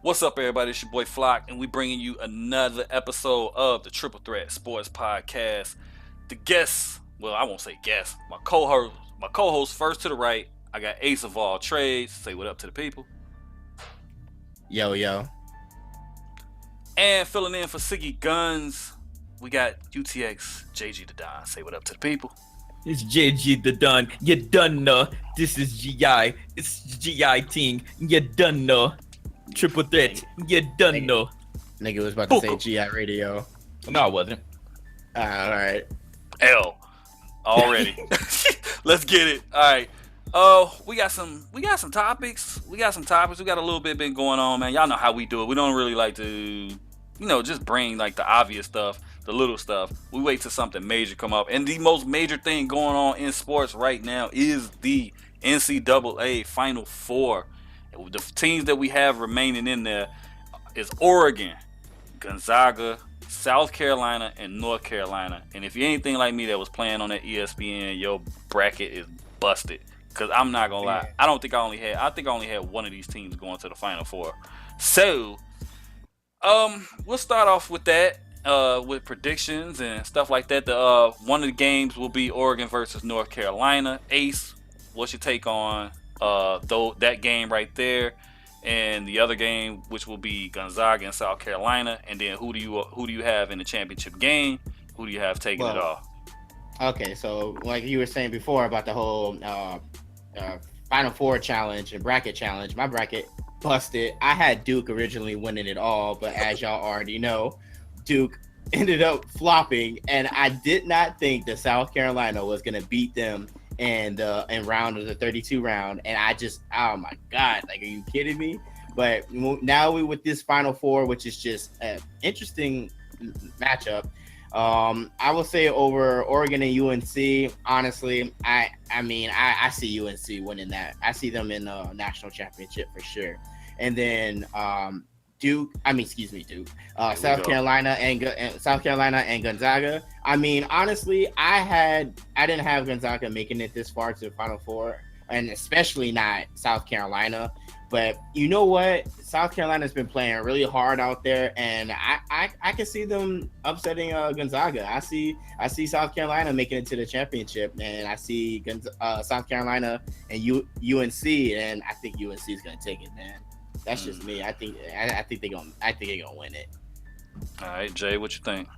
What's up, everybody? It's your boy Flock, and we bringing you another episode of the Triple Threat Sports Podcast. The guests, well, I won't say guests. My co-host first to the right. I got Ace of all trades. Say what up to the people. Yo, yo. And filling in for Siggy Guns, we got UTX JG the Don. Say what up to the people. It's JG the Don. You done know. This is GI. It's GI Ting. You done know. Triple Threat. You done know. Nigga was about to say GI Radio. No, I wasn't. All right. L. Already. Let's get it. All right. We got some topics. We got a little bit been going on, man. Y'all know how we do it. We don't really like to, just bring like the obvious stuff, the little stuff. We wait till something major come up. And the most major thing going on in sports right now is the NCAA Final Four. The teams that we have remaining in there is Oregon, Gonzaga, South Carolina, and North Carolina. And if you anything like me that was playing on that ESPN, your bracket is busted. Cause I'm not gonna lie, I think I only had one of these teams going to the Final Four. So, we'll start off with that, with predictions and stuff like that. One of the games will be Oregon versus North Carolina. Ace, what's your take on that game right there, and the other game, which will be Gonzaga and South Carolina, and then who do you have in the championship game? Who do you have taking it off? Okay, so like you were saying before about the whole Final Four challenge and bracket challenge, my bracket busted. I had Duke originally winning it all, but as y'all already know, Duke ended up flopping, and I did not think that South Carolina was gonna beat them and round of the 32 round, and I just, oh my god, like, are you kidding me? But now we with this Final Four, which is just an interesting matchup. I will say over Oregon and UNC, honestly, I see UNC winning that. I see them in the national championship for sure. And then Duke, South Carolina and Gonzaga. I mean, honestly, I didn't have Gonzaga making it this far to the Final Four, and especially not South Carolina. But you know what? South Carolina's been playing really hard out there, and I can see them upsetting Gonzaga. I see South Carolina making it to the championship, and I see South Carolina and UNC, and I think UNC is gonna take it, man. That's just me. I think they're gonna win it. All right, Jay, what you think?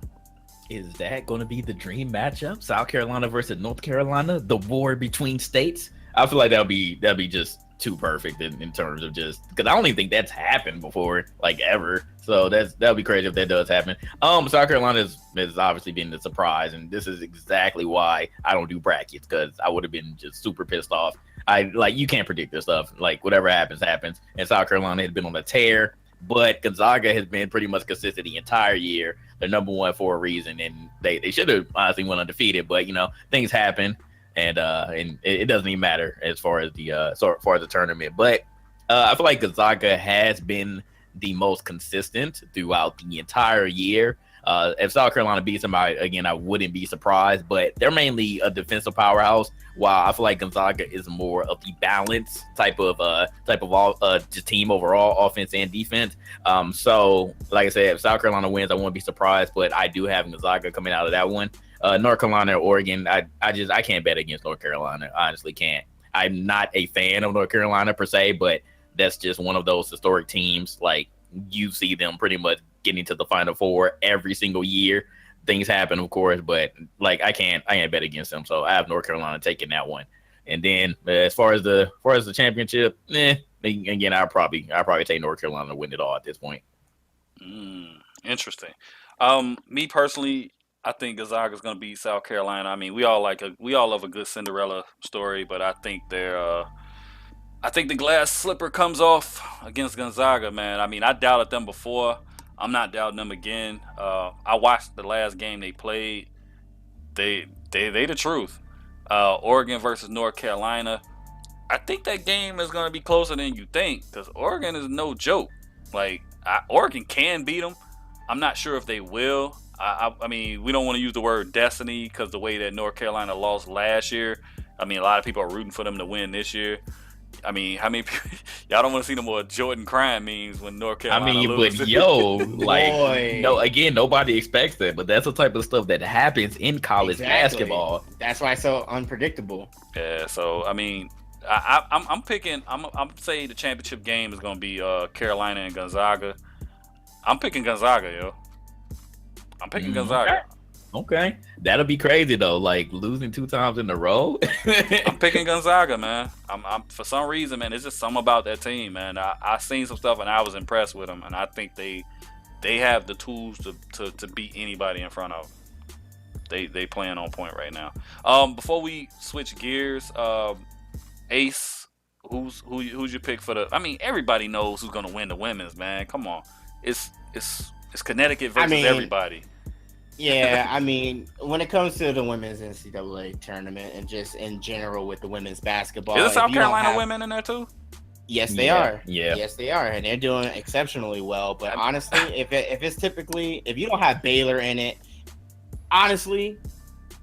Is that going to be the dream matchup? South Carolina versus North Carolina, the war between states. I feel like that'll be just too perfect in terms of just because I don't even think that's happened before, like ever. So that'll be crazy if that does happen. South Carolina is obviously been the surprise, and this is exactly why I don't do brackets, because I would have been just super pissed off. You can't predict this stuff. Like, whatever happens. And South Carolina has been on a tear, but Gonzaga has been pretty much consistent the entire year. They're number one for a reason, and they should have honestly went undefeated, but things happen, and it doesn't even matter as far as the tournament. But I feel like Gonzaga has been the most consistent throughout the entire year. If South Carolina beats them, I wouldn't be surprised, but they're mainly a defensive powerhouse, while I feel like Gonzaga is more of the balance type of team overall, offense and defense. So like I said, if South Carolina wins, I won't be surprised, but I do have Gonzaga coming out of that one. North Carolina or Oregon, I can't bet against North Carolina. I honestly can't. I'm not a fan of North Carolina per se, but that's just one of those historic teams. Like, you see them pretty much getting to the Final Four every single year. Things happen, of course, but like I can't bet against them. So I have North Carolina taking that one. And then as far as the championship, again, I'll probably take North Carolina to win it all at this point. Interesting. Me personally, I think Gonzaga is going to beat South Carolina. I mean, we all love a good Cinderella story, but I think I think the glass slipper comes off against Gonzaga, man. I mean, I doubted them before. I'm not doubting them again. I watched the last game they played. They the truth. Oregon versus North Carolina. I think that game is going to be closer than you think, because Oregon is no joke. Like, Oregon can beat them. I'm not sure if they will. I mean, we don't want to use the word destiny because the way that North Carolina lost last year. I mean, a lot of people are rooting for them to win this year. I mean, how many people, y'all don't want to see no more Jordan crying memes when North I Carolina mean, loses. but yo, like, Boy. no, again, nobody expects that, but that's the type of stuff that happens in college basketball. That's why it's so unpredictable. Yeah, so I mean, I'm picking. I'm saying the championship game is gonna be Carolina and Gonzaga. I'm picking Gonzaga, yo. I'm picking Gonzaga. Okay, that'll be crazy though. Like losing 2 times in a row. I'm picking Gonzaga, man. I'm for some reason, man. It's just something about that team, man. I seen some stuff and I was impressed with them, and I think they have the tools to beat anybody in front of them. They playing on point right now. Before we switch gears, Ace, who's your pick for the? I mean, everybody knows who's gonna win the women's, man. Come on, it's Connecticut versus everybody. Yeah, I mean, when it comes to the women's NCAA tournament and just in general with the women's basketball, is the South Carolina women in there too? Yes, they are. Yeah, yes, they are, and they're doing exceptionally well. But honestly, if you don't have Baylor in it, honestly,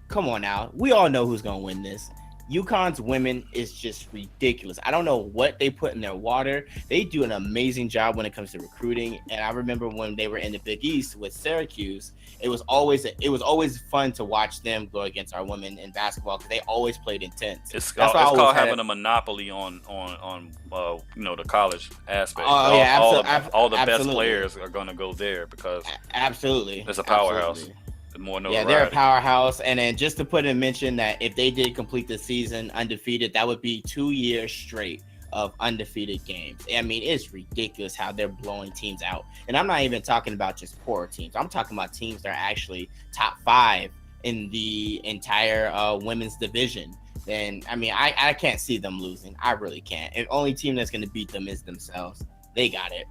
come on now, we all know who's gonna win this. UConn's women is just ridiculous. I don't know what they put in their water. They do an amazing job when it comes to recruiting. And I remember when they were in the Big East with Syracuse, it was always fun to watch them go against our women in basketball because they always played intense. It's called having a monopoly on the college aspect. All the best players are going to go there because absolutely it's a powerhouse. Absolutely. More yeah, they're a powerhouse. And then just to put in mention that if they did complete the season undefeated, that would be 2 years straight of undefeated games. I mean, it's ridiculous how they're blowing teams out. And I'm not even talking about just poor teams. I'm talking about teams that are actually top 5 in the entire women's division. And I mean, I can't see them losing. I really can't. The only team that's going to beat them is themselves. They got it.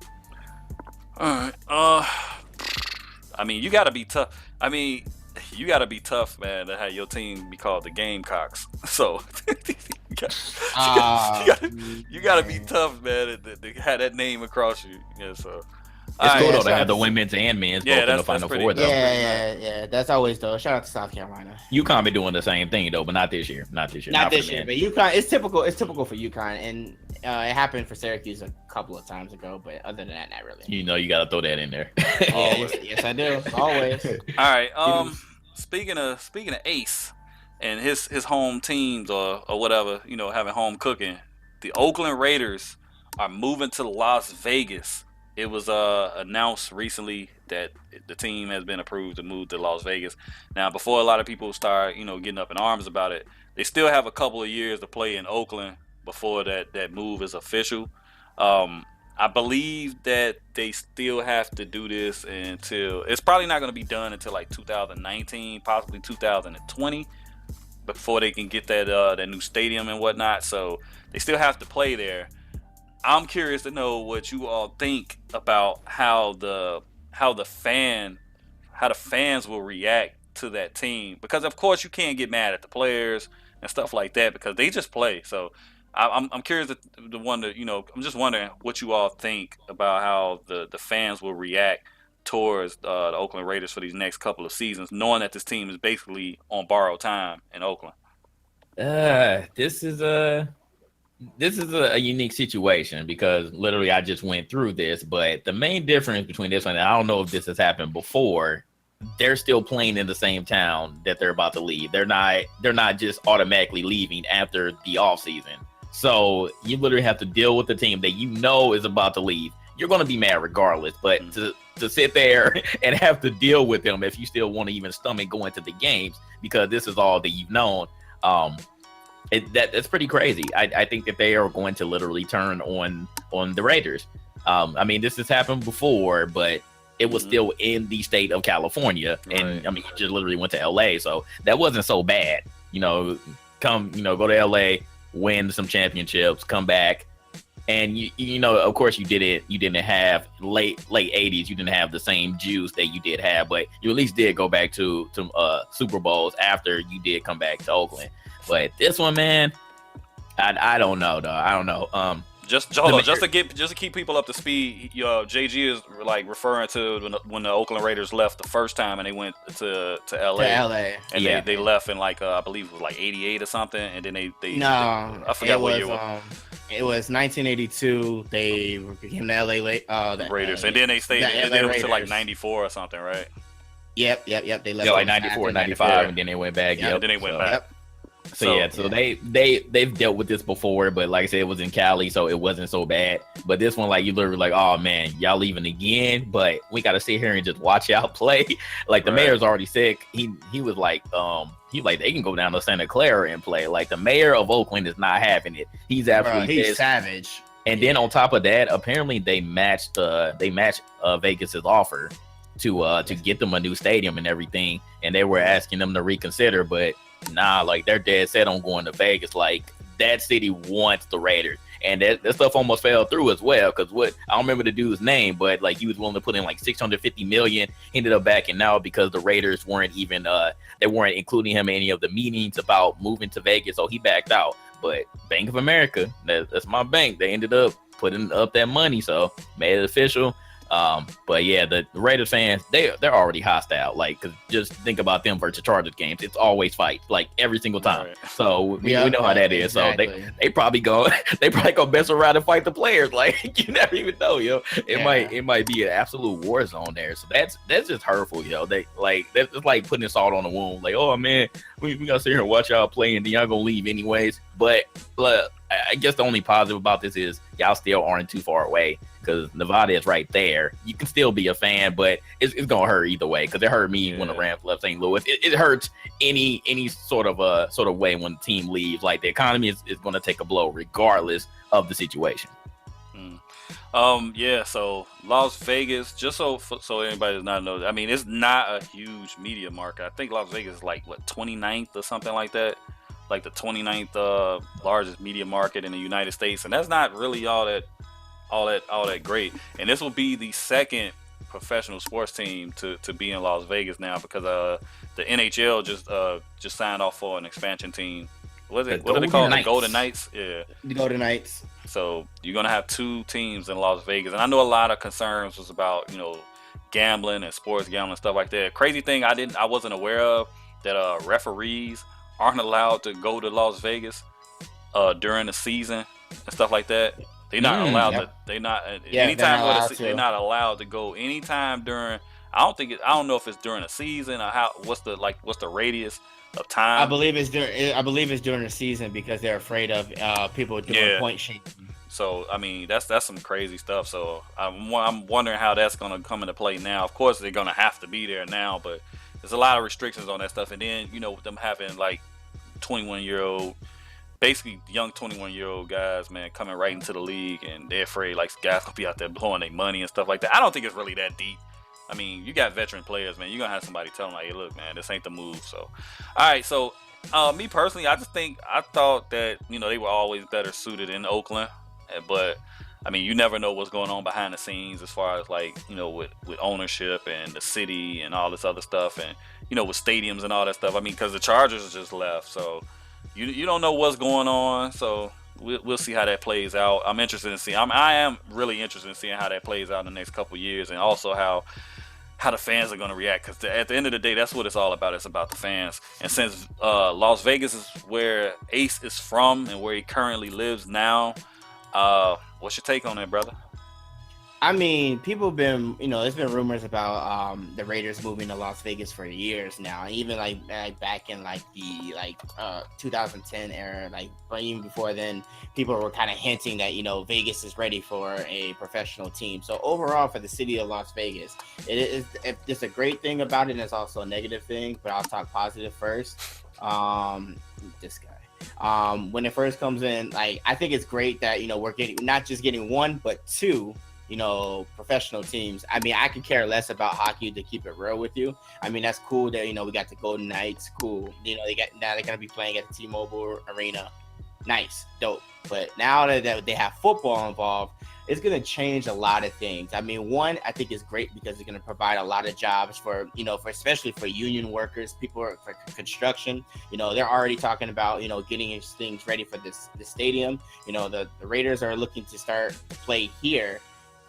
All right. I mean, you got to be tough. I mean, you got to be tough, man, to have your team be called the Gamecocks. So you got to be tough, man, to have that name across you. Yeah, so it's cool though to have the women's and men's both in the Final Four, though. Yeah. That's always though. Shout out to South Carolina. UConn be doing the same thing though, but not this year. Not this year. Not this year. But UConn, it's typical. It's typical for UConn, and it happened for Syracuse a couple of times ago. But other than that, not really. You know, you got to throw that in there. Yes, I do. Always. All right. Speaking of Ace and his home teams or whatever, having home cooking, the Oakland Raiders are moving to Las Vegas. It was announced recently that the team has been approved to move to Las Vegas. Now, before a lot of people start, getting up in arms about it, they still have a couple of years to play in Oakland before that move is official. I believe that they still have to do this until it's probably not going to be done until like 2019, possibly 2020, before they can get that new stadium and whatnot. So they still have to play there. I'm curious to know what you all think about how the fans will react to that team, because of course you can't get mad at the players and stuff like that because they just play. So I'm curious to wonder, I'm just wondering what you all think about how the fans will react towards the Oakland Raiders for these next couple of seasons, knowing that this team is basically on borrowed time in Oakland. This is a unique situation because literally I just went through this, but the main difference between this one, and I don't know if this has happened before, they're still playing in the same town that they're about to leave. They're not just automatically leaving after the offseason. So you literally have to deal with the team that is about to leave. You're going to be mad regardless, but to sit there and have to deal with them if you still want to even stomach going to the games because this is all that you've known, that's pretty crazy. I think that they are going to literally turn on the Raiders. I mean, this has happened before, but it was still in the state of California. Right. And I mean, you just literally went to LA. So that wasn't so bad, go to LA, win some championships, come back. And of course you didn't have late 80s. You didn't have the same juice that you did have, but you at least did go back to Super Bowls after you did come back to Oakland. But this one, man, I don't know, though. I don't know. Just to keep people up to speed, JG is like referring to when the Oakland Raiders left the first time and they went to LA. And they left in like I believe it was like 88 or something, and then they I forgot what year. It was 1982. They became the the Raiders, and then they stayed. the And LA then it was to like Raiders. '94 or something, right? Yep. They left Yeah, like on 94, after 95, and then they went back. Yep. Yep. And then they went So- back. Yep. So they've dealt with this before, but like I said, it was in Cali, so it wasn't so bad. But this one, like you literally like, oh man, y'all leaving again, but we got to sit here and just watch y'all play. Like the Right. mayor's already sick. He was like, they can go down to Santa Clara and play. Like the mayor of Oakland is not having it. He's absolutely He's pissed. savage. And then on top of that, apparently they matched Vegas's offer to get them a new stadium and everything, and they were asking them to reconsider, but nah, like they're dead set on going to Vegas. Like that city wants the Raiders, and that stuff almost fell through as well. Because I don't remember the dude's name, but like he was willing to put in like $650 million, ended up backing out because the Raiders weren't even they weren't including him in any of the meetings about moving to Vegas, so he backed out. But Bank of America, that's my bank, they ended up putting up that money, so made it official. But yeah, the Raiders fans, they're already hostile. Like, cause just think about them versus Chargers games. It's always fight, like every single time. Right. So we know how that is. Exactly. So they probably go mess around and fight the players. Like you never even know, yo. It might be an absolute war zone there. So that's just hurtful, yo. That's like putting salt on the wound. Like, oh man, we gotta sit here and watch y'all play, and then y'all gonna leave anyways. But I guess the only positive about this is y'all still aren't too far away because Nevada is right there. You can still be a fan, but it's gonna hurt either way because it hurt me when the Rams left St. Louis. It hurts any sort of way when the team leaves. Like the economy is gonna take a blow regardless of the situation. So Las Vegas, just so anybody does not know, I mean, it's not a huge media market. I think Las Vegas is like 29th or something like that. Like the 29th largest media market in the United States, and that's not really all that great. And this will be the second professional sports team to be in Las Vegas now because the NHL just signed off for an expansion team. What are they called? The Golden Knights. Yeah, The Golden Knights. So you're gonna have two teams in Las Vegas, and I know a lot of concerns was about gambling and sports gambling stuff like that. Crazy thing I wasn't aware of that referees aren't allowed to go to Las Vegas during the season and stuff like that. They're not allowed to. They're not anytime they're not allowed to go anytime during. I don't know if it's during the season or what's the radius of time. I believe it's during the season because they're afraid of people doing point shaking. So I mean that's some crazy stuff. So I'm wondering how that's gonna come into play now. Of course they're gonna have to be there now, but there's a lot of restrictions on that stuff. And then with them having like 21-year-old, basically young 21-year-old guys, man, coming right into the league, and they're afraid like guys gonna be out there blowing their money and stuff like that. I don't think it's really that deep. I mean, you got veteran players, man. You're gonna have somebody tell them like, hey, look, man, this ain't the move. So, all right. So, me personally, I thought that they were always better suited in Oakland, but I mean, you never know what's going on behind the scenes as far as like with ownership and the city and all this other stuff, and with stadiums and all that stuff. I mean, because the Chargers just left, so you don't know what's going on. So we'll see how that plays out. I'm interested in seeing. I am really interested in seeing how that plays out in the next couple of years, and also how the fans are going to react. Because at the end of the day, that's what it's all about. It's about the fans. And since Las Vegas is where Ace is from and where he currently lives now, what's your take on that, brother? I mean, people have been, there's been rumors about the Raiders moving to Las Vegas for years now, and even like back in like the 2010 era, but even before then, people were kind of hinting that Vegas is ready for a professional team. So overall, for the city of Las Vegas, it's a great thing about it, and it's also a negative thing. But I'll talk positive first. This guy. When it first comes in, I think it's great that we're getting not just getting one but two professional teams. I mean, I could care less about hockey, to keep it real with you. I mean, that's cool that we got the Golden Knights. Cool. Now they're gonna be playing at the T-Mobile Arena. Nice, dope. But now that they have football involved, it's gonna change a lot of things. I mean, one, I think is great because it's gonna provide a lot of jobs for especially for union workers, people for construction. They're already talking about getting things ready for this stadium. The Raiders are looking to start play here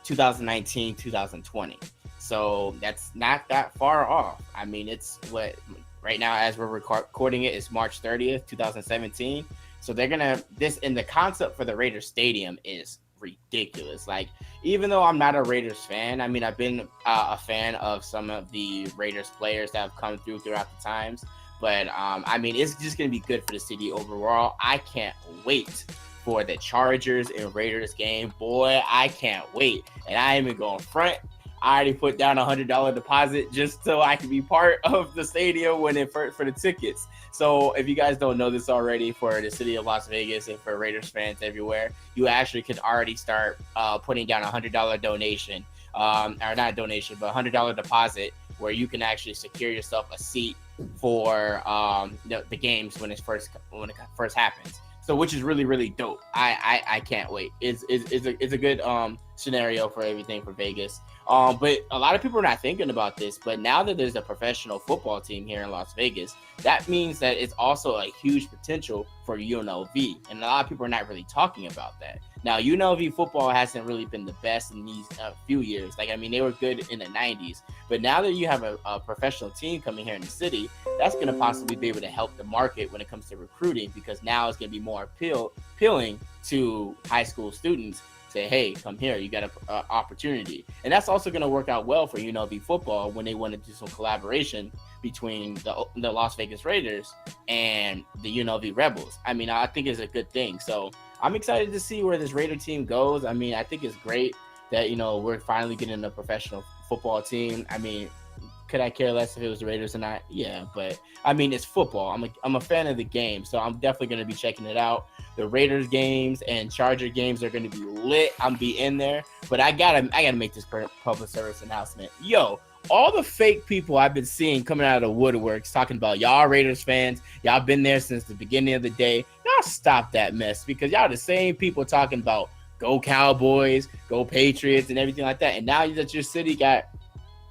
2019, 2020. So that's not that far off. I mean, it's what right now, as we're recording it, is March 30th, 2017. So they're gonna and the concept for the Raiders Stadium is ridiculous. Like, even though I'm not a Raiders fan, I mean, I've been a fan of some of the Raiders players that have come throughout the times. But I mean, it's just gonna be good for the city overall. I can't wait for the Chargers and Raiders game. Boy, I can't wait. And I ain't even going front. I already put down $100 deposit just so I can be part of the stadium for the tickets. So if you guys don't know this already, for the city of Las Vegas and for Raiders fans everywhere, you actually can already start putting down $100 donation, or not donation, but $100 deposit, where you can actually secure yourself a seat for the games when it first happens. So, which is really, really dope. I can't wait. It's a good scenario for everything for Vegas. But a lot of people are not thinking about this. But now that there's a professional football team here in Las Vegas, that means that it's also a huge potential for UNLV. And a lot of people are not really talking about that. Now, UNLV football hasn't really been the best in these few years. Like, I mean, they were good in the 90s. But now that you have a professional team coming here in the city, that's going to possibly be able to help the market when it comes to recruiting, because now it's going to be more appealing to high school students. Say, hey, come here, you got an opportunity. And that's also going to work out well for UNLV football when they want to do some collaboration between the Las Vegas Raiders and the UNLV Rebels. I mean, I think it's a good thing. So I'm excited to see where this Raider team goes. I mean, I think it's great that, we're finally getting a professional football team. I mean, could I care less if it was the Raiders or not? Yeah, but I mean, it's football. I'm a fan of the game, so I'm definitely going to be checking it out. The Raiders games and Charger games are going to be lit. I'm be in there, but I gotta make this public service announcement. Yo, all the fake people I've been seeing coming out of the woodworks talking about y'all Raiders fans, y'all been there since the beginning of the day. Y'all stop that mess, because y'all the same people talking about go Cowboys, go Patriots, and everything like that. And now that your city got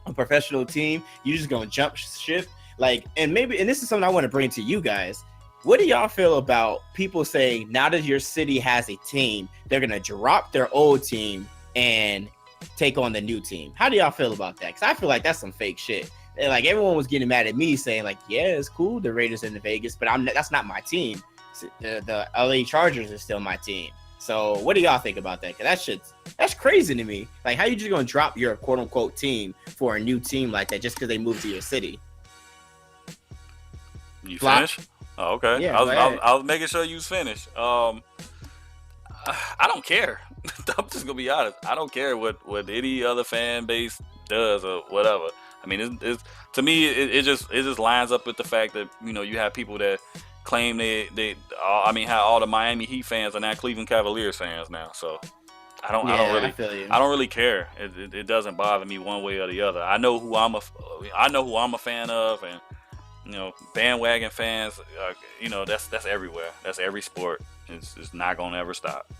a professional team, you just gonna jump ship. Like, and this is something I want to bring to you guys. What do y'all feel about people saying now that your city has a team, they're gonna drop their old team and take on the new team? How do y'all feel about that? Because I feel like that's some fake shit. And like, everyone was getting mad at me saying like, yeah, it's cool, the Raiders in Vegas, but that's not my team. The LA Chargers is still my team. So what do y'all think about that? Because that's crazy to me. Like, how you just gonna drop your quote unquote team for a new team like that just because they moved to your city? You finished? Oh, okay. Yeah, I was making sure you was finished. I don't care. I'm just gonna be honest. I don't care what any other fan base does or whatever. I mean, it's to me, it just lines up with the fact that you have people that claim how all the Miami Heat fans are now Cleveland Cavaliers fans now. So I don't really care. It doesn't bother me one way or the other. I know who I'm a fan of, and bandwagon fans. That's everywhere. That's every sport. It's not gonna ever stop.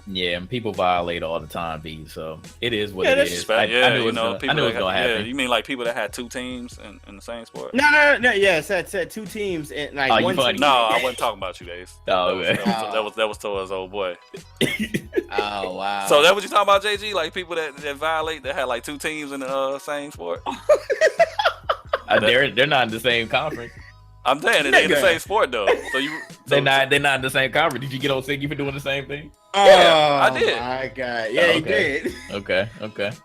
Yeah, and people violate all the time, B. So it is what it is. I knew it was gonna happen. Yeah, you mean like people that had two teams in the same sport? No. Yeah, said two teams and like one team. No, I wasn't talking about you, Dave. Oh, okay. That was towards old boy. Oh wow. So that what you talking about, JG? Like people that violate, that had like two teams in the same sport? They're not in the same conference. I'm saying they're in the same sport though. They're not in the same conference. Did you get on Siggy for doing the same thing? Yeah, I did. My God, yeah, he did. Okay.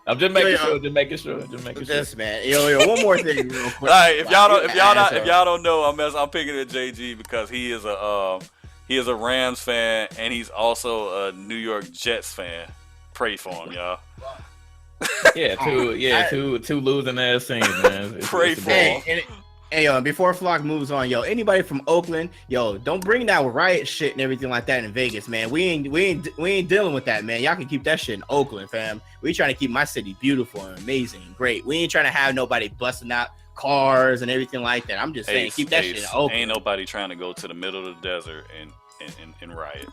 I'm just making sure. This man, yo, one more thing, real quick. All right, if y'all don't know, I'm picking at JG because he is a Rams fan and he's also a New York Jets fan. Pray for him, y'all. Two losing ass teams, man. Pray for him. Hey, yo, before Flock moves on, yo, anybody from Oakland, yo, don't bring that riot shit and everything like that in Vegas, man. We ain't dealing with that, man. Y'all can keep that shit in Oakland, fam. We trying to keep my city beautiful and amazing and great. We ain't trying to have nobody busting out cars and everything like that. I'm just saying, keep that shit in Oakland. Ain't nobody trying to go to the middle of the desert and riot.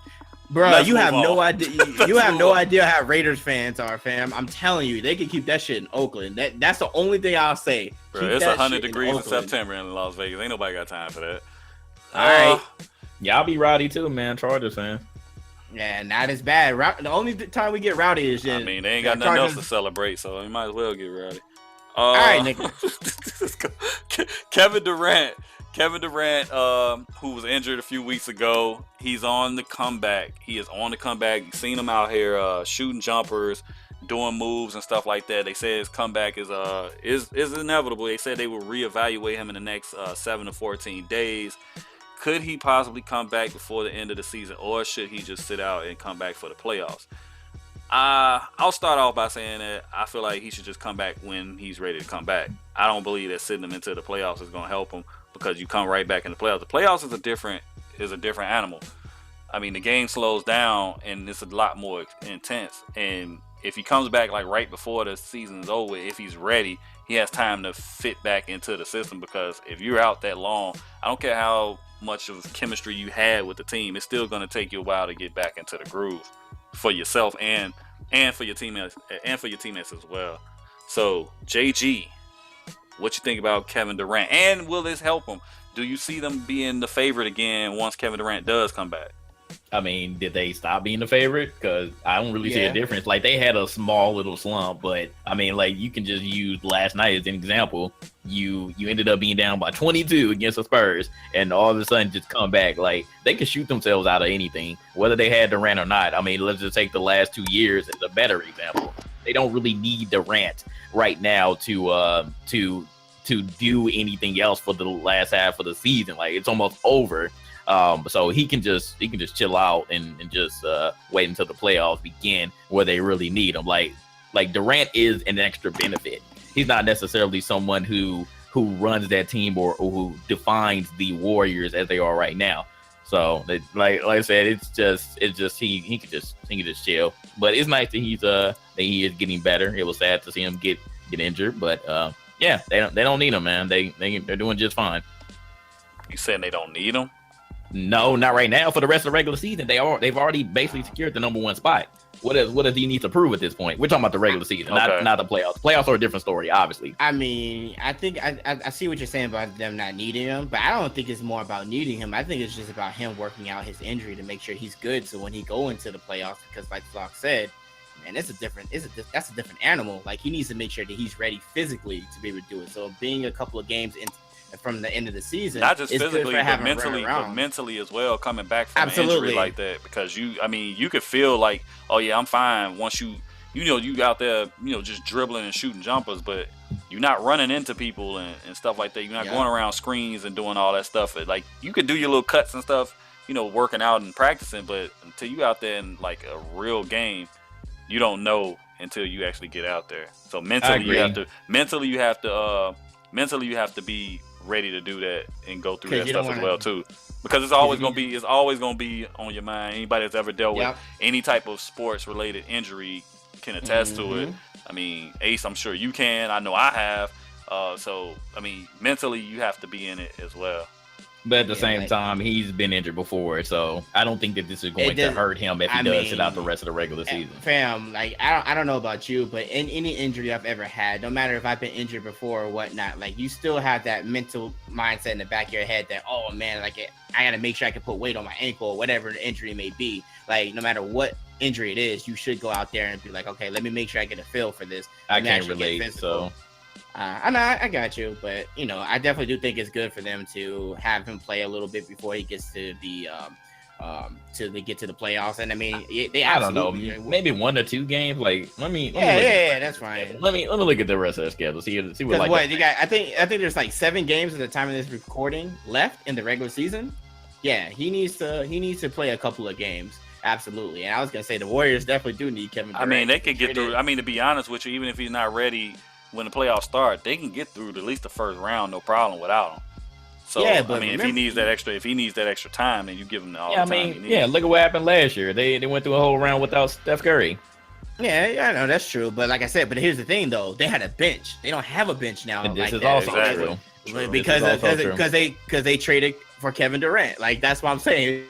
Bro, you have no idea. You have no idea how Raiders fans are, fam. I'm telling you, they can keep that shit in Oakland. That's the only thing I'll say. Bro, it's 100 degrees in September in Las Vegas. Ain't nobody got time for that. All right, y'all be rowdy too, man. Chargers fan. Yeah, not as bad. The only time we get rowdy is I mean, they ain't got nothing else to celebrate, so you might as well get rowdy. All right, nigga. Kevin Durant Kevin Durant, who was injured a few weeks ago, he's on the comeback. He is on the comeback. You've seen him out here shooting jumpers, doing moves and stuff like that. They say his comeback is inevitable. They said they will reevaluate him in the next 7 to 14 days. Could he possibly come back before the end of the season, or should he just sit out and come back for the playoffs? I'll start off by saying that I feel like he should just come back when he's ready to come back. I don't believe that sitting him into the playoffs is going to help him, because you come right back in the playoffs. The playoffs is a different animal. I mean, the game slows down and it's a lot more intense. And if he comes back like right before the season's over, if he's ready, he has time to fit back into the system. Because if you're out that long, I don't care how much of chemistry you had with the team, it's still going to take you a while to get back into the groove for yourself and for your teammates as well. So JG, what you think about Kevin Durant, and will this help him? Do you see them being the favorite again once Kevin Durant does come back? I mean, did they stop being the favorite? Because I don't really see a difference. Like, they had a small little slump, but I mean, like, you can just use last night as an example. You ended up being down by 22 against the Spurs, and all of a sudden just come back. Like, they could shoot themselves out of anything, whether they had Durant or not. I mean, let's just take the last 2 years as a better example. They don't really need Durant right now to do anything else for the last half of the season. Like, it's almost over. So he can just chill out and just wait until the playoffs begin, where they really need him. Like Durant is an extra benefit. He's not necessarily someone who runs that team or who defines the Warriors as they are right now. So like I said, it's just he can just chill. But it's nice that he is getting better. It was sad to see him get injured, but yeah, they don't need him, man. They're doing just fine. You saying they don't need him? No, not right now. For the rest of the regular season, they've already basically secured the number 1 spot. What does he need to prove at this point? We're talking about the regular season, not the playoffs. Playoffs are a different story, obviously. I mean, I think I see what you're saying about them not needing him, but I don't think it's more about needing him. I think it's just about him working out his injury to make sure he's good. So when he go into the playoffs, because like Flock said, man, that's a different animal. Like, he needs to make sure that he's ready physically to be able to do it. So being a couple of games from the end of the season, not just physically, but mentally as well, coming back from an injury like that, because you could feel like, oh yeah, I'm fine once you out there, just dribbling and shooting jumpers, but you're not running into people and stuff like that. You're not going around screens and doing all that stuff. Like, you could do your little cuts and stuff, working out and practicing, but until you out there in like a real game, you don't know until you actually get out there. So mentally you have to be ready to do that and go through that stuff as well too, because it's always gonna be on your mind. Anybody that's ever dealt with any type of sports related injury can attest to it. I mean, Ace, I'm sure you can. I know I have. So I mean, mentally you have to be in it as well. But at the same time, he's been injured before, so I don't think that this is going to hurt him if he does sit out the rest of the regular season. Fam, like, I don't know about you, but in any injury I've ever had, no matter if I've been injured before or whatnot, like, you still have that mental mindset in the back of your head that, oh man, like, I got to make sure I can put weight on my ankle or whatever the injury may be. Like, no matter what injury it is, you should go out there and be like, okay, let me make sure I get a feel for this. I can't relate, so... I know, I got you, but I definitely do think it's good for them to have him play a little bit before he gets to the till they get to the playoffs. And I mean, I don't know, maybe 1 or 2 games. Like, let me that's fine. Let me look at the rest of the schedule. See what like. What you got? I think there's like 7 games at the time of this recording left in the regular season. Yeah, he needs to play a couple of games. Absolutely. And I was gonna say the Warriors definitely do need Kevin Durant. I mean, they could get through. I mean, to be honest with you, even if he's not ready when the playoffs start, they can get through at least the first round, no problem, without him. So yeah, but I mean, if he needs that extra time, then you give him all the time he needs. Yeah, look at what happened last year. They went through a whole round without Steph Curry. Yeah, I know that's true. But like I said, but here's the thing though, they had a bench. They don't have a bench now. And this is also true. Because they traded for Kevin Durant. Like, that's what I'm saying.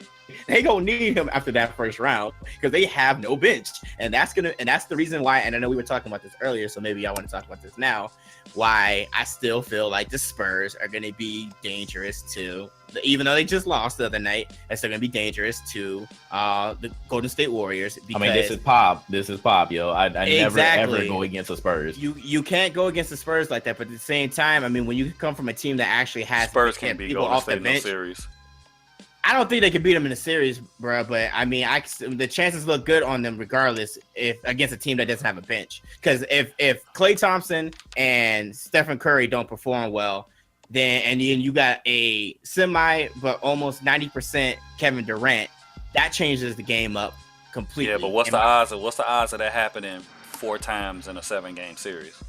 they gonna need him after that first round because they have no bench, and that's the reason why. And I know we were talking about this earlier, so maybe I want to talk about this now. Why I still feel like the Spurs are gonna be dangerous to, even though they just lost the other night, they're still gonna be dangerous to the Golden State Warriors. I mean, this is pop, yo. I never ever go against the Spurs. You can't go against the Spurs like that, but at the same time, I mean, when you come from a team that actually has Spurs can't beat Golden State in the series. I don't think they can beat them in a series, bro. But I mean, the chances look good on them regardless if against a team that doesn't have a bench. Because if Klay Thompson and Stephen Curry don't perform well, then you got a semi but almost 90% Kevin Durant, that changes the game up completely. Yeah, but what's the odds of that happening 4 times in a 7-game series?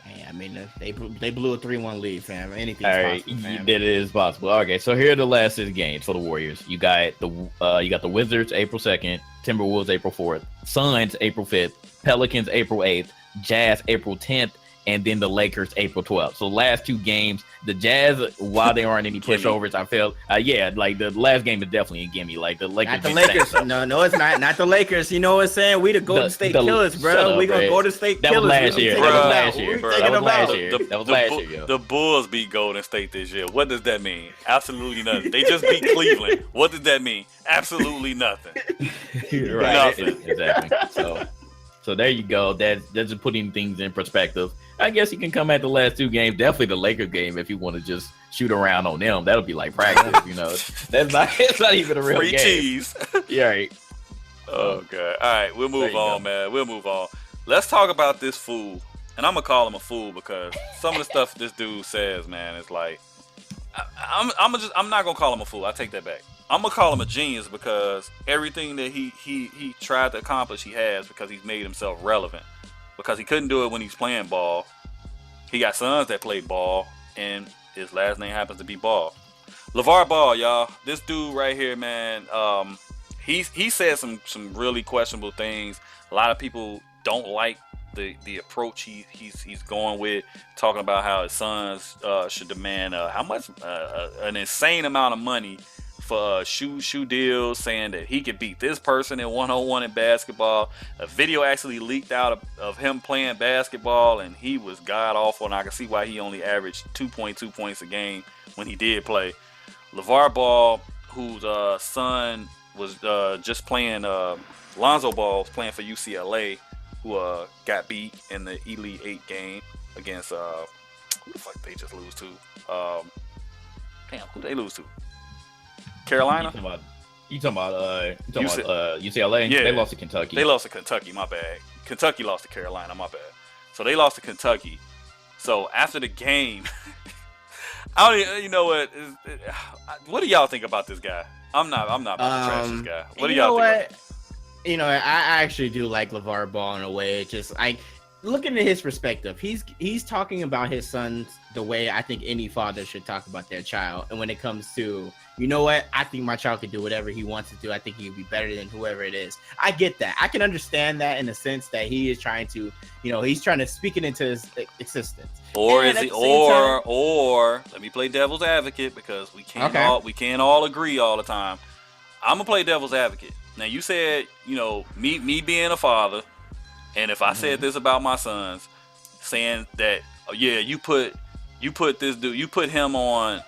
Hey, I mean, they blew a 3-1 lead, fam. Anything's possible, fam. That is possible. Okay, so here are the last 6 games for the Warriors. You got the Wizards April 2nd, Timberwolves April 4th, Suns April 5th, Pelicans April 8th, Jazz April 10th, and then the Lakers April 12th. So last 2 games, the Jazz, while there aren't any pushovers, I felt like the last game is definitely a gimme. Like the Lakers. Not the Lakers. No, it's not. Not the Lakers. You know what I'm saying? We the Golden State Killers, bro. We gonna Golden State Killers. That was last year. That was last year. The Bulls beat Golden State this year. What does that mean? Absolutely nothing. They just beat Cleveland. What does that mean? Absolutely nothing. Right. Nothing. Exactly. So there you go. That's just putting things in perspective. I guess you can come at the last 2 games. Definitely the Lakers game if you want to just shoot around on them. That'll be like practice, you know. It's not even a real Free game. cheese. Yeah, right. Oh, God. All right, we'll move on, man. We'll move on. Let's talk about this fool. And I'm going to call him a fool because some of the stuff this dude says, man, is like, I'm not going to call him a fool. I take that back. I'm going to call him a genius because everything that he tried to accomplish, he has because he's made himself relevant. Because he couldn't do it when he's playing ball. He got sons that play ball, and his last name happens to be Ball. LaVar Ball, y'all. This dude right here, man, he said some really questionable things. A lot of people don't like the approach he's going with, talking about how his sons should demand an insane amount of money for shoe deals, saying that he could beat this person in 1-on-1 in basketball. A video actually leaked out of him playing basketball, and he was god awful, and I can see why he only averaged 2.2 points a game when he did play. LaVar Ball, whose son was just playing, Lonzo Ball was playing for UCLA, who got beat in the Elite 8 game against who the fuck they just lose to? Who they lose to? Carolina? You talking about UCLA? Yeah. They lost to Kentucky. They lost to Kentucky, my bad. Kentucky lost to Carolina, my bad. So they lost to Kentucky. So after the game, you know what do y'all think about this guy? I'm not about to trash this guy. What do y'all think? You know, I actually do like LaVar Ball in a way. Just like looking at his perspective, he's talking about his sons the way I think any father should talk about their child. And when it comes to, you know what, I think my child can do whatever he wants to do. I think he would be better than whoever it is. I get that. I can understand that in the sense that he is trying to, he's trying to speak it into his existence. Or is he, or let me play devil's advocate because we can't all agree all the time. I'm gonna play devil's advocate. Now you said, me being a father, and if I said this about my sons, saying that, you put this dude, you put him on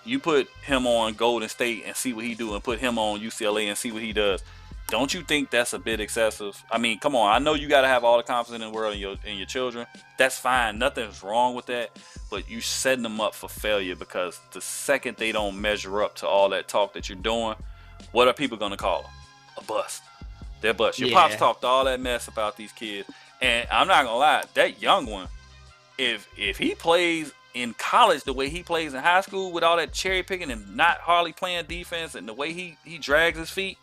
Golden State and see what he do, and put him on UCLA and see what he does. Don't you think that's a bit excessive? I mean, come on. I know you got to have all the confidence in the world in your children. That's fine. Nothing's wrong with that. But you're setting them up for failure because the second they don't measure up to all that talk that you're doing, what are people going to call them? A bust. They're bust. Your pops talked all that mess about these kids. And I'm not going to lie, that young one, if he plays in college the way he plays in high school with all that cherry picking and not hardly playing defense and the way he drags his feet,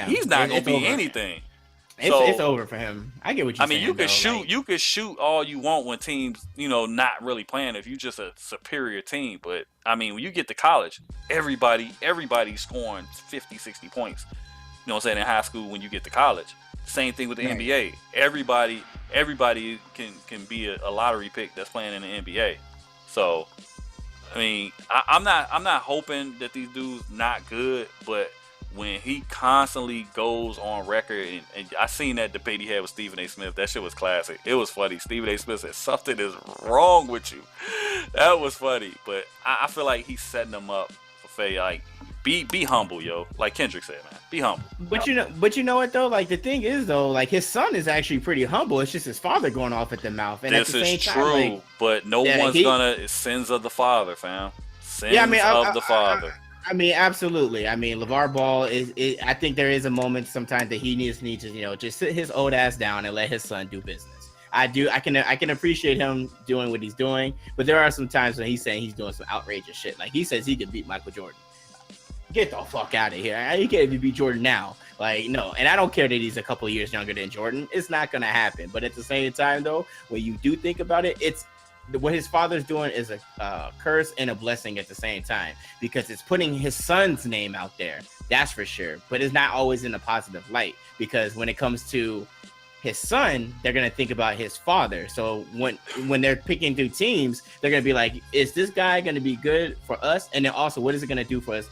he's not going to be anything. It's over for him. I get what you're saying. You can shoot all you want when teams, not really playing if you're just a superior team. But, I mean, when you get to college, everybody's scoring 50, 60 points. You know what I'm saying, in high school when you get to college. Same thing with the NBA. Everybody can be a lottery pick that's playing in the NBA. So, I mean, I'm not hoping that these dudes not good, but when he constantly goes on record, and I seen that debate he had with Stephen A. Smith. That shit was classic. It was funny. Stephen A. Smith said, something is wrong with you. That was funny. But I feel like he's setting them up for failure. Like, be humble, yo. Like Kendrick said, man. Be humble. But you know what though? Like the thing is though, like his son is actually pretty humble. It's just his father going off at the mouth. And this at the same is time, true, like, but no one's gonna. It's sins of the father, fam. Sins of the father. I mean, absolutely. I mean, LaVar Ball is. I think there is a moment sometimes that he needs to, just sit his old ass down and let his son do business. I can appreciate him doing what he's doing, but there are some times when he's saying he's doing some outrageous shit. Like he says he could beat Michael Jordan. Get the fuck out of here! He can't even beat Jordan now. Like no, and I don't care that he's a couple of years younger than Jordan. It's not gonna happen. But at the same time, though, when you do think about it, it's what his father's doing is a curse and a blessing at the same time, because it's putting his son's name out there. That's for sure. But it's not always in a positive light, because when it comes to his son, they're gonna think about his father. So when they're picking through teams, they're gonna be like, is this guy gonna be good for us? And then also, what is it gonna do for us?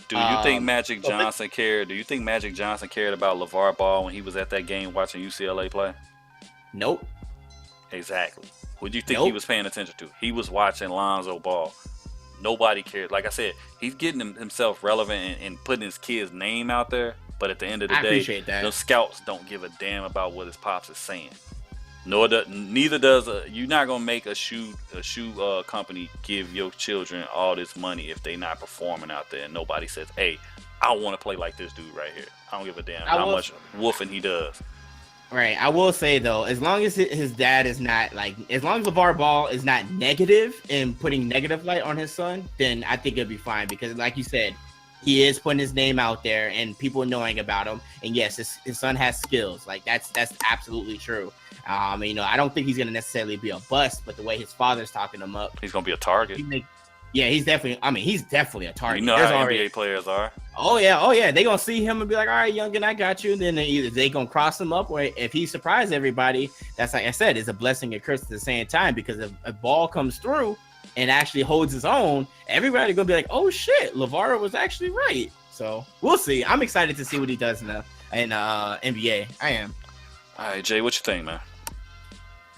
Do you think Magic Johnson cared? Do you think Magic Johnson cared about LaVar Ball when he was at that game watching UCLA play? Nope. Exactly. What do you think he was paying attention to? He was watching Lonzo Ball. Nobody cared. Like I said, he's getting himself relevant and putting his kid's name out there. But at the end of the day, those scouts don't give a damn about what his pops is saying. Neither does you're not gonna make a shoe company give your children all this money if they not performing out there and nobody says, hey, I want to play like this dude right here. I don't give a damn how much woofing he does. Right. I will say though, as long as his dad is not as long as LaVar Ball is not negative and putting negative light on his son, then I think it'll be fine, because like you said, he is putting his name out there and people knowing about him. And yes, his son has skills. Like that's absolutely true. I don't think he's going to necessarily be a bust, but the way his father's talking him up, he's going to be a target. He's definitely a target. You know how NBA players are. Oh yeah. They're going to see him and be like, all right, youngin, I got you. And then either they going to cross him up, or if he surprised everybody, that's like I said, it's a blessing and curse at the same time, because if a ball comes through and actually holds his own, everybody going to be like, oh shit, LaVar was actually right. So we'll see. I'm excited to see what he does in NBA. I am. All right, Jay, what you think, man?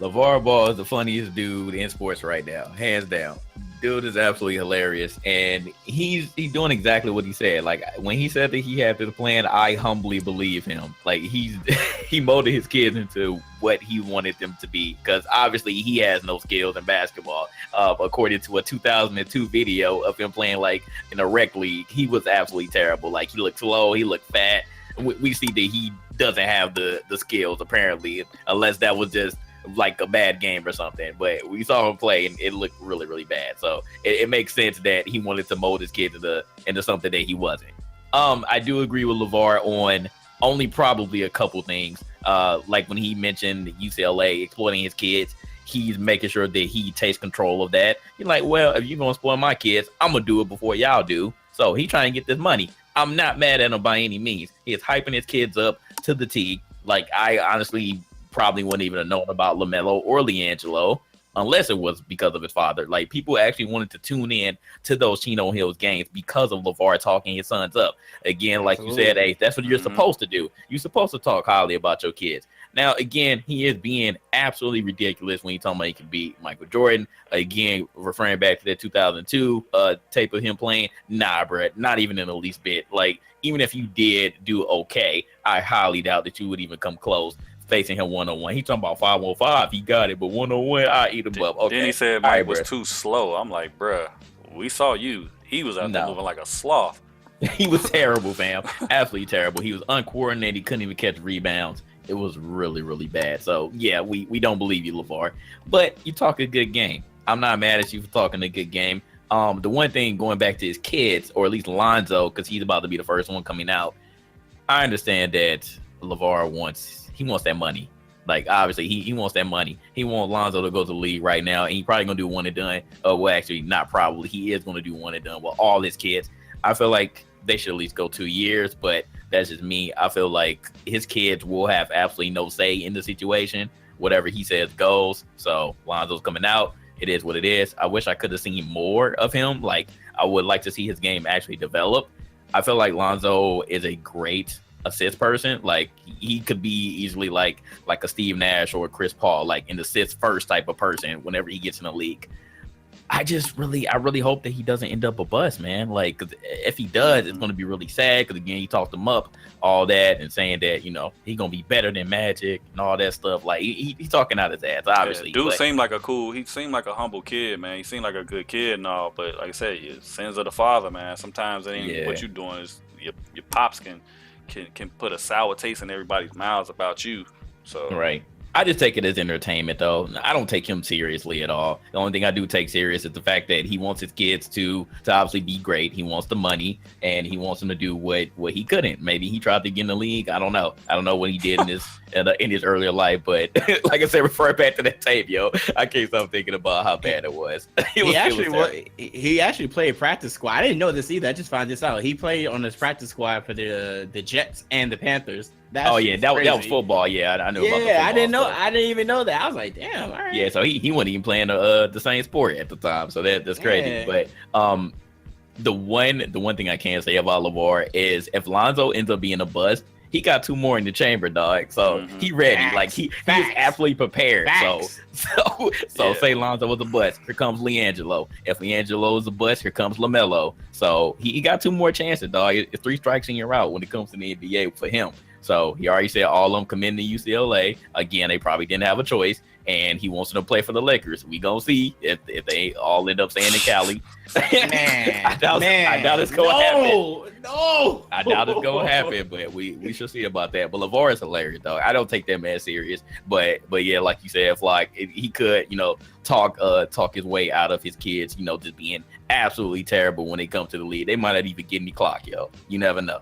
LaVar Ball is the funniest dude in sports right now, hands down. Dude is absolutely hilarious, and he's doing exactly what he said. Like when he said that he had this plan, I humbly believe him. Like he molded his kids into what he wanted them to be, because obviously he has no skills in basketball. According to a 2002 video of him playing like in a rec league, he was absolutely terrible. Like he looked slow, he looked fat. We see that he doesn't have the skills apparently, unless that was just like a bad game or something. But we saw him play and it looked really, really bad. So it makes sense that he wanted to mold his kid into something that he wasn't. I do agree with LaVar on only probably a couple things. Like when he mentioned UCLA exploiting his kids, he's making sure that he takes control of that. He's like, well, if you're gonna spoil my kids, I'm gonna do it before y'all do. So he's trying to get this money. I'm not mad at him by any means. He is hyping his kids up to the T. Like I honestly probably wouldn't even have known about LaMelo or LiAngelo unless it was because of his father. Like people actually wanted to tune in to those Chino Hills games because of LaVar talking his sons up. Again, like you said, Ace, that's what you're supposed to do. You're supposed to talk highly about your kids. Now, again, he is being absolutely ridiculous when he's talking about he can beat Michael Jordan. Again, referring back to that 2002 tape of him playing. Nah, bro, not even in the least bit. Like, even if you did do okay, I highly doubt that you would even come close facing him one-on-one. He talking about 5-on-5, he got it, but one-on-one, I eat him up. Okay. Then he said Mike was too slow. I'm like, bruh, we saw you. He was out there moving like a sloth. He was terrible, fam. Absolutely terrible. He was uncoordinated. He couldn't even catch rebounds. It was really, really bad. So, yeah, we don't believe you, LaVar. But you talk a good game. I'm not mad at you for talking a good game. The one thing, going back to his kids, or at least Lonzo, because he's about to be the first one coming out, I understand that LaVar wants that money. Like, obviously, he wants that money. He wants Lonzo to go to the league right now, and he's probably going to do one and done. Well, actually, not probably. He is going to do one and done with all his kids. I feel like they should at least go 2 years, but that's just me. I feel like his kids will have absolutely no say in the situation. Whatever he says goes. So Lonzo's coming out. It is what it is. I wish I could have seen more of him. Like, I would like to see his game actually develop. I feel like Lonzo is a great assist person. Like he could be easily like a Steve Nash or a Chris Paul, like an assist first type of person whenever he gets in the league. I really hope that he doesn't end up a bust, man. Like, 'cause if he does, it's going to be really sad. Because again, he talked him up, all that, and saying that he's going to be better than Magic and all that stuff. Like, he's talking out his ass, obviously. Yeah, dude seemed like he seemed like a humble kid, man. He seemed like a good kid and all, but like I said, sins of the father, man. Sometimes it ain't what you're doing is your pops can put a sour taste in everybody's mouths about you. So right. I just take it as entertainment, though. I don't take him seriously at all. The only thing I do take serious is the fact that he wants his kids to obviously be great. He wants the money, and he wants them to do what he couldn't. Maybe he tried to get in the league. I don't know. I don't know what he did in his earlier life, but like I said, refer back to that tape, yo. I can't stop thinking about how bad it was. He actually played practice squad. I didn't know this either. I just found this out. He played on this practice squad for the Jets and the Panthers. That was football. Yeah, I knew about the football. I didn't know. I didn't even know that. I was like, damn. All right. Yeah, so he wasn't even playing the same sport at the time. So that's crazy. Yeah. But the one thing I can say about LaVar is if Lonzo ends up being a bust, he got 2 more in the chamber, dog. So he ready. Facts. Like he is absolutely prepared. Facts. So say Lonzo was a bust. Here comes LiAngelo. If LiAngelo is a bust, here comes LaMelo. So he got 2 more chances, dog. It's 3 strikes and you're out when it comes to the NBA for him. So he already said all of them committing to UCLA. Again, they probably didn't have a choice, and he wants them to play for the Lakers. We gonna see if they all end up staying in Cali. Man, I doubt it's gonna happen. No, I doubt it's gonna happen, but we shall see about that. But LaVar is hilarious, though. I don't take that man serious, but yeah, like you said, if he could, talk his way out of his kids, just being absolutely terrible when they come to the league. They might not even get any clock, yo. You never know.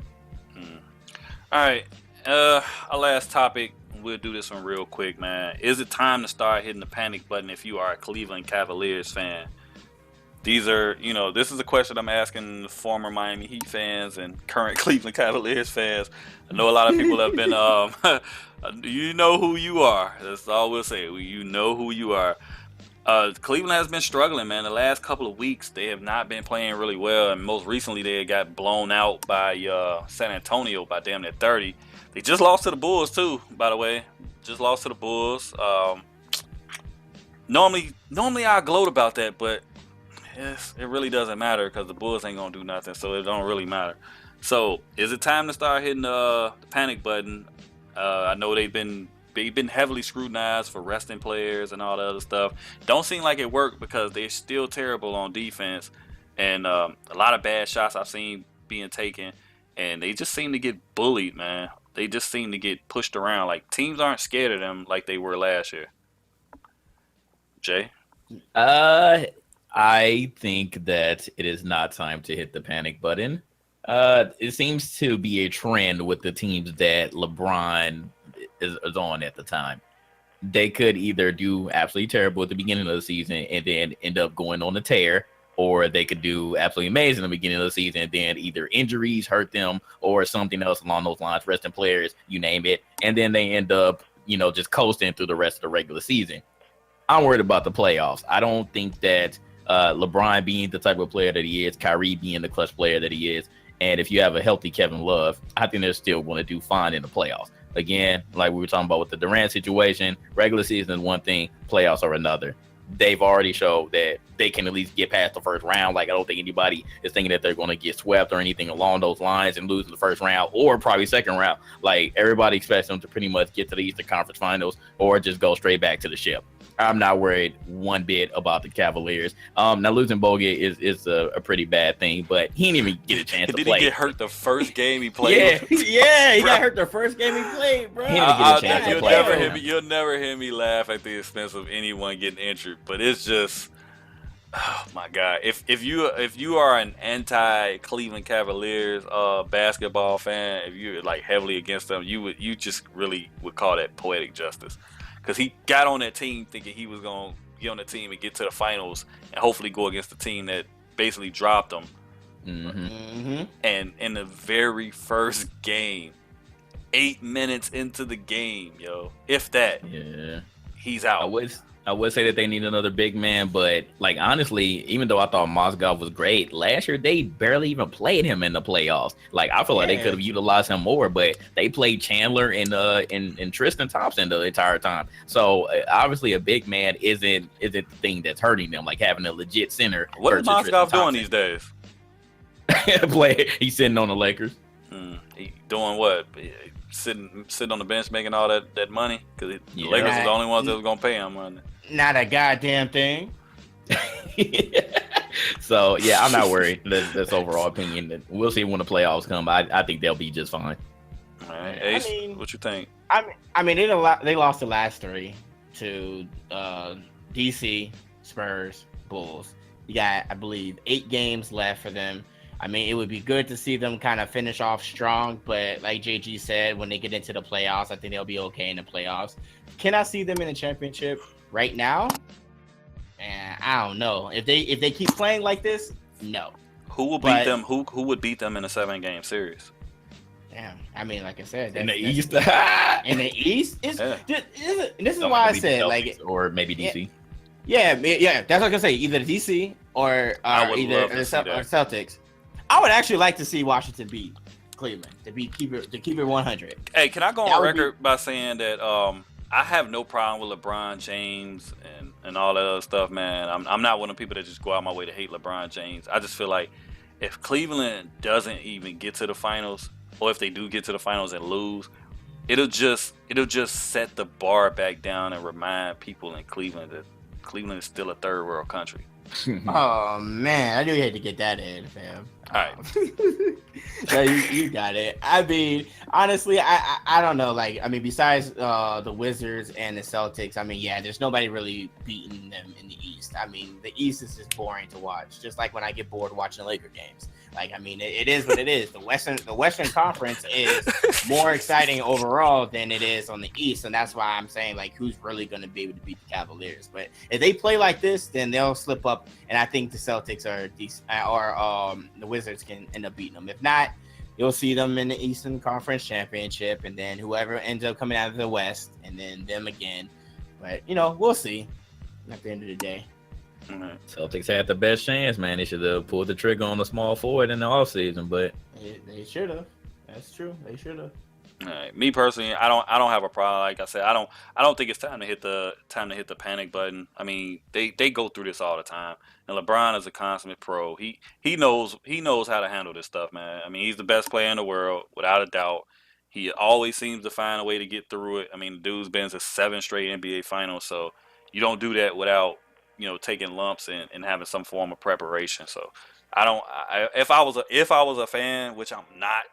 All right. Our last topic, we'll do this one real quick, man. Is it time to start hitting the panic button if you are a Cleveland Cavaliers fan? This is a question I'm asking former Miami Heat fans and current Cleveland Cavaliers fans. I know a lot of people have been, you know who you are. That's all we'll say. You know who you are. Cleveland has been struggling, man. The last couple of weeks, they have not been playing really well. And most recently, they got blown out by San Antonio by damn near 30. They just lost to the Bulls, too, by the way. Just lost to the Bulls. Normally I gloat about that, but it really doesn't matter because the Bulls ain't going to do nothing, so it don't really matter. So, is it time to start hitting the panic button? I know they've been heavily scrutinized for resting players and all the other stuff. Don't seem like it worked because they're still terrible on defense. And a lot of bad shots I've seen being taken. And they just seem to get bullied, man. They just seem to get pushed around. Like, teams aren't scared of them like they were last year. Jay? I think that it is not time to hit the panic button. It seems to be a trend with the teams that LeBron is on at the time. They could either do absolutely terrible at the beginning of the season and then end up going on a tear, or they could do absolutely amazing at the beginning of the season and then either injuries hurt them or something else along those lines, resting players, you name it, and then they end up, just coasting through the rest of the regular season. I'm worried about the playoffs. I don't think that LeBron being the type of player that he is, Kyrie being the clutch player that he is, and if you have a healthy Kevin Love, I think they're still going to do fine in the playoffs. Again, like we were talking about with the Durant situation, regular season is one thing, playoffs are another. They've already showed that they can at least get past the first round. Like, I don't think anybody is thinking that they're going to get swept or anything along those lines and lose in the first round or probably second round. Like, everybody expects them to pretty much get to the Eastern Conference Finals or just go straight back to the ship. I'm not worried one bit about the Cavaliers. Now, losing Bogut is a pretty bad thing, but he didn't even get a chance to play. Did he get hurt the first game he played? Yeah, he got hurt the first game he played, bro. He didn't get a chance to play. You'll never hear me laugh at the expense of anyone getting injured, but it's just, oh my God. If you are an anti-Cleveland Cavaliers basketball fan, if you're like heavily against them, you just really would call that poetic justice. Because he got on that team thinking he was going to get on the team and get to the finals and hopefully go against the team that basically dropped him. Mm-hmm. And in the very first game, 8 minutes into the game, if that, he's out. I would say that they need another big man, but like honestly, even though I thought Mozgov was great last year, they barely even played him in the playoffs. Like I feel like they could have utilized him more, but they played Chandler and Tristan Thompson the entire time. So obviously, a big man isn't the thing that's hurting them. Like having a legit center. What is Mozgov doing these days? He's sitting on the Lakers. He doing what? Sitting on the bench making all that money because the Lakers are the only ones that was gonna pay him money. Not a goddamn thing. So yeah, I'm not worried. That's overall opinion. We'll see when the playoffs come. I think they'll be just fine. All right, Ace, what you think? I mean, they lost the last 3 to DC, Spurs, Bulls. You got, I believe, 8 games left for them. I mean, it would be good to see them kind of finish off strong, but like JG said, when they get into the playoffs, I think they'll be okay in the playoffs. Can I see them in the championship right now? And I don't know. If they keep playing like this, no. Who will beat them? Who would beat them in a 7-game series? Damn. I mean, like I said, in the East. In the East, this is why I said like, or maybe DC. Yeah. That's what I can say. Either DC or either the Celtics. I would actually like to see Washington beat Cleveland to keep it 100. Hey, can I go on record by saying that I have no problem with LeBron James and all that other stuff, man. I'm not one of the people that just go out my way to hate LeBron James. I just feel like if Cleveland doesn't even get to the finals, or if they do get to the finals and lose, it'll just set the bar back down and remind people in Cleveland that Cleveland is still a third world country. Oh man, I knew you had to get that in, fam. All right. No, you got it. I mean, honestly, I don't know. Like, I mean, besides the Wizards and the Celtics, I mean, yeah, there's nobody really beating them in the East. I mean, the East is just boring to watch. Just like when I get bored watching the Laker games. Like, I mean, it is what it is. The Western Conference is more exciting overall than it is on the East, and that's why I'm saying, like, who's really going to be able to beat the Cavaliers? But if they play like this, then they'll slip up, and I think the Celtics are decent, or the Wizards can end up beating them. If not, you'll see them in the Eastern Conference Championship, and then whoever ends up coming out of the West, and then them again. But we'll see. At the end of the day. Mm-hmm. Celtics had the best chance, man. They should have pulled the trigger on the small forward in the offseason, but they should have. That's true. They should have. All right. Me personally, I don't have a problem. Like I said, I don't think it's time to hit the panic button. I mean, they go through this all the time. And LeBron is a consummate pro. He knows how to handle this stuff, man. I mean, he's the best player in the world without a doubt. He always seems to find a way to get through it. I mean, the dude's been to 7 straight NBA finals, so you don't do that without taking lumps and having some form of preparation. So if I was a fan, which I'm not,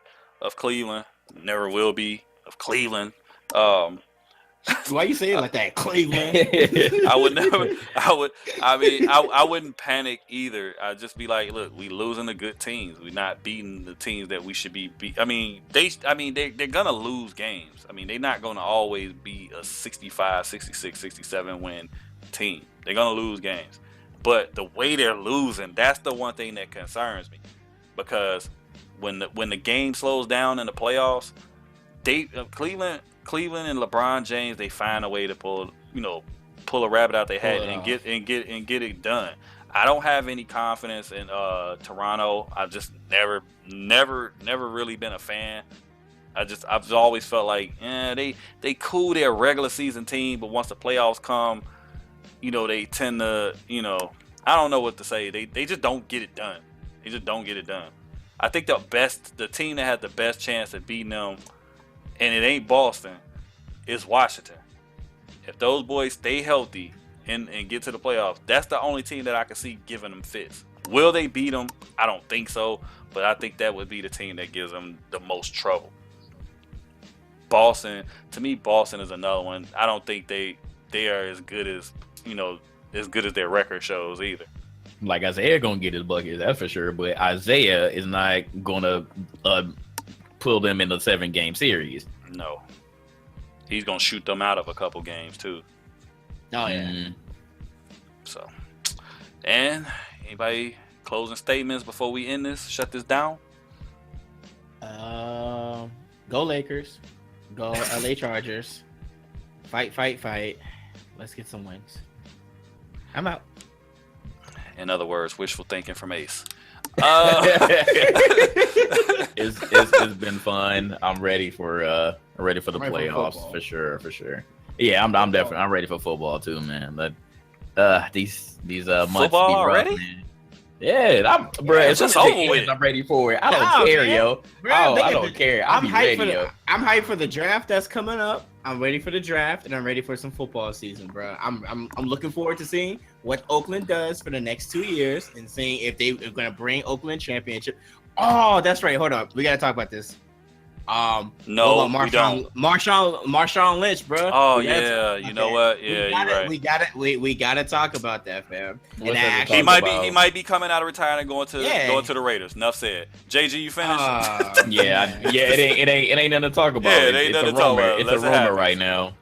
of Cleveland, never will be of Cleveland. Why you saying like that, Cleveland? I wouldn't panic either. I'd just be like, look, we losing the good teams. We're not beating the teams that we should be. They're gonna lose games. I mean, they're not gonna always be a 65, 66, 67 win team. They're gonna lose games, but the way they're losing, that's the one thing that concerns me, because when the game slows down in the playoffs, Cleveland and LeBron James, they find a way to pull a rabbit out their hat and get it done. I don't have any confidence in Toronto. I've just never really been a fan. I've always felt like they cool, they're a regular season team, but once the playoffs come, they tend to, I don't know what to say. They just don't get it done. They just don't get it done. I think the team that had the best chance of beating them, and it ain't Boston, is Washington. If those boys stay healthy and get to the playoffs, that's the only team that I can see giving them fits. Will they beat them? I don't think so, but I think that would be the team that gives them the most trouble. Boston is another one. I don't think they are as good as their record shows either. Like Isaiah gonna get his bucket, that's for sure. But Isaiah is not gonna pull them in the 7-game series. No, he's gonna shoot them out of a couple games too. Oh yeah. So, and anybody closing statements before we end this? Shut this down. Go Lakers. Go LA Chargers. Fight. Let's get some wins. I'm out. In other words, wishful thinking from Ace. It's been fun. I'm ready for the playoffs for sure. Yeah, I'm definitely ready for football too, man. But these months football be rough, already? man. Yeah, it's just over with. I'm ready for it. I don't care, man. Yo. Bro, I don't care. I'm hyped for the draft that's coming up. I'm ready for the draft, and I'm ready for some football season, bro. I'm looking forward to seeing what Oakland does for the next 2 years and seeing if they're going to bring Oakland championship. Oh, that's right. Hold up. We got to talk about this. No, we don't. Marshawn Lynch, bro. Oh yeah, you know what? Yeah, you're right. We gotta talk about that, fam. And he might be coming out of retirement and going to the Raiders. Enough said. JG, you finished? It ain't nothing to talk about. Yeah, it ain't nothing to talk about. It's a rumor right now.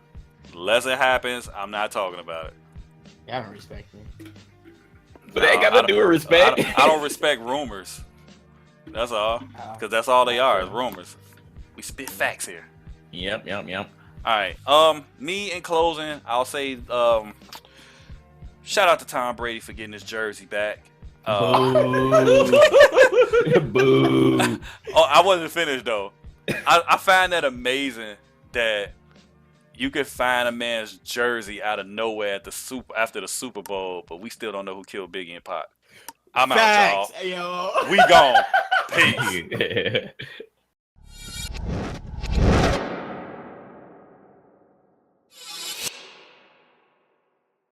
Unless it happens, I'm not talking about it. Y'all don't respect me. But they got to do with respect. I don't respect rumors. That's all. Because that's all they are, is rumors. We spit facts here. Yep. All right. Me in closing, I'll say shout out to Tom Brady for getting his jersey back. Boo. Boo. Oh, I wasn't finished though. I find that amazing that you could find a man's jersey out of nowhere after the Super Bowl, but we still don't know who killed Biggie and Pac. I'm out, y'all. Yo. We gone. Peace.